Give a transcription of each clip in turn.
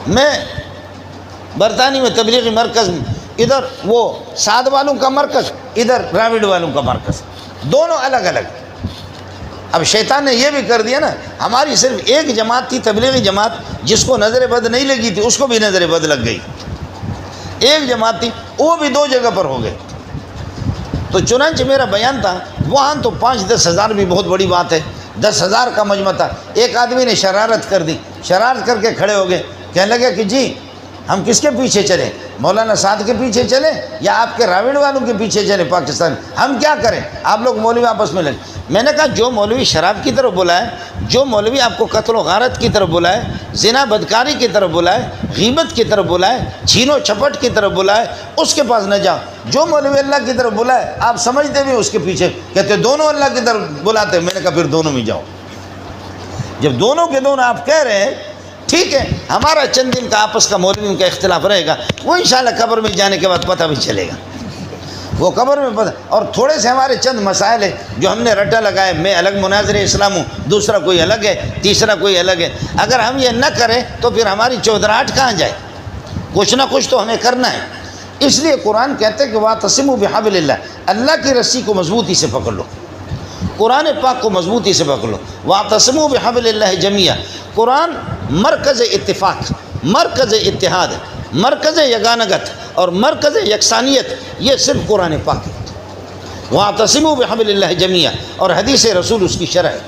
میں برطانیہ میں تبلیغی مرکز میں، ادھر وہ سعد والوں کا مرکز، ادھر راوڑ والوں کا مرکز، دونوں الگ الگ۔ اب شیطان نے یہ بھی کر دیا نا، ہماری صرف ایک جماعت تھی تبلیغی جماعت، جس کو نظر بد نہیں لگی تھی اس کو بھی نظر بد لگ گئی۔ ایک جماعت تھی وہ بھی دو جگہ پر ہو گئے۔ تو چنانچہ میرا بیان تھا، وہاں تو 5-10 ہزار بھی بہت بڑی بات ہے، 10,000 کا مجمع تھا۔ ایک آدمی نے شرارت کر دی، شرارت کر کے کھڑے ہو گئے، کہنے لگے کہ جی ہم کس کے پیچھے چلیں، مولانا سعد کے پیچھے چلیں یا آپ کے راوڑ والوں کے پیچھے چلیں پاکستان، ہم کیا کریں؟ آپ لوگ مولوی آپس میں لگے۔ میں نے کہا جو مولوی شراب کی طرف بلائے، جو مولوی آپ کو قتل و غارت کی طرف بلائے، زنا بدکاری کی طرف بلائے، غیبت کی طرف بلائے، چھین و چھپٹ کی طرف بلائے، اس کے پاس نہ جاؤ۔ جو مولوی اللہ کی طرف بلائے آپ سمجھتے بھی اس کے پیچھے، کہتے ہیں دونوں اللہ کی طرف بلاتے۔ میں نے کہا پھر دونوں میں جاؤ۔ جب دونوں کے دونوں آپ کہہ رہے ہیں، ٹھیک ہے، ہمارا چند دن کا آپس کا مولویوں کا اختلاف رہے گا، وہ انشاءاللہ قبر میں جانے کے بعد پتہ بھی چلے گا، وہ قبر میں پتہ۔ اور تھوڑے سے ہمارے چند مسائل ہیں جو ہم نے رٹا لگائے، میں الگ مناظر اسلام ہوں، دوسرا کوئی الگ ہے، تیسرا کوئی الگ ہے۔ اگر ہم یہ نہ کریں تو پھر ہماری چودراہٹ کہاں جائے؟ کچھ نہ کچھ تو ہمیں کرنا ہے۔ اس لیے قرآن کہتے ہیں کہ وَاعْتَصِمُوا بِحَبْلِ اللَّهِ، اللہ کی رسی کو مضبوطی سے پکڑ لو، قرآن پاک کو مضبوطی سے پکڑ لو۔ وَاعْتَصِمُوا بِحَبْلِ اللَّهِ جَمِيعًا، قرآن مرکز اتفاق، مرکز اتحاد، مرکز یگانگت اور مرکز یکسانیت، یہ صرف قرآن پاک ہے۔ وَاعْتَصِمُوا بِحَبْلِ اللَّهِ جَمِيعًا، اور حدیث رسول اس کی شرح ہے۔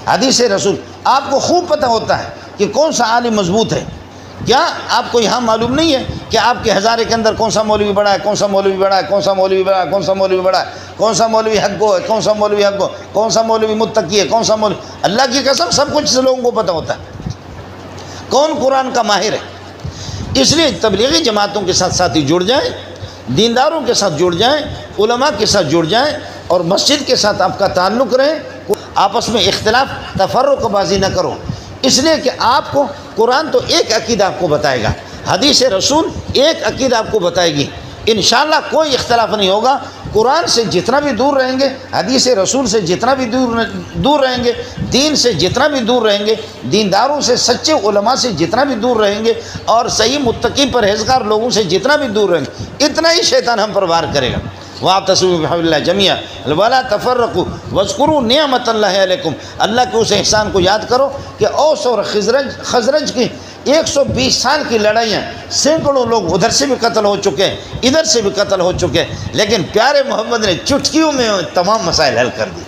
حدیث رسول آپ کو خوب پتہ ہوتا ہے کہ کون سا عالم مضبوط ہے۔ کیا آپ کو یہاں معلوم نہیں ہے کہ آپ کے ہزارے کے اندر کون سا مولوی بڑا ہے، کون سا مولوی بڑا ہے، کون سا مولوی بڑا ہے، کون سا مولوی بڑا ہے، کون سا مولوی حق گو ہے، کون سا مولوی حق گو، کون سا مولوی متقی ہے، کون سا مولوی، اللہ کی قسم سب کچھ لوگوں کو پتہ ہوتا ہے کون قرآن کا ماہر ہے۔ اس لیے تبلیغی جماعتوں کے ساتھ ساتھی جڑ جائیں، دینداروں کے ساتھ جڑ جائیں، علماء کے ساتھ جڑ جائیں، اور مسجد کے ساتھ آپ کا تعلق رہے، آپس میں اختلاف تفرق بازی نہ کرو۔ اس لیے کہ آپ کو قرآن تو ایک عقیدہ آپ کو بتائے گا، حدیث رسول ایک عقیدہ آپ کو بتائے گی، انشاءاللہ کوئی اختلاف نہیں ہوگا۔ قرآن سے جتنا بھی دور رہیں گے، حدیث رسول سے جتنا بھی دور رہیں گے، دین سے جتنا بھی دور رہیں گے، دینداروں سے، سچے علماء سے جتنا بھی دور رہیں گے، اور صحیح متقی پرہیزگار لوگوں سے جتنا بھی دور رہیں گے، اتنا ہی شیطان ہم پر وار کرے گا۔ وَاعْتَصِمُوا بِحَبْلِ اللَّهِ جَمِيعًا وَلَا تَفَرَّقُوا وَاذْكُرُوا نِعْمَةَ اللَّهِ عَلَيْكُمْ، اللہ کے اس احسان کو یاد کرو کہ اوس اور خزرج کی 120 سال کی لڑائیاں، سینکڑوں لوگ ادھر سے بھی قتل ہو چکے ہیں، ادھر سے بھی قتل ہو چکے ہیں، لیکن پیارے محمد نے چٹکیوں میں تمام مسائل حل کر دی۔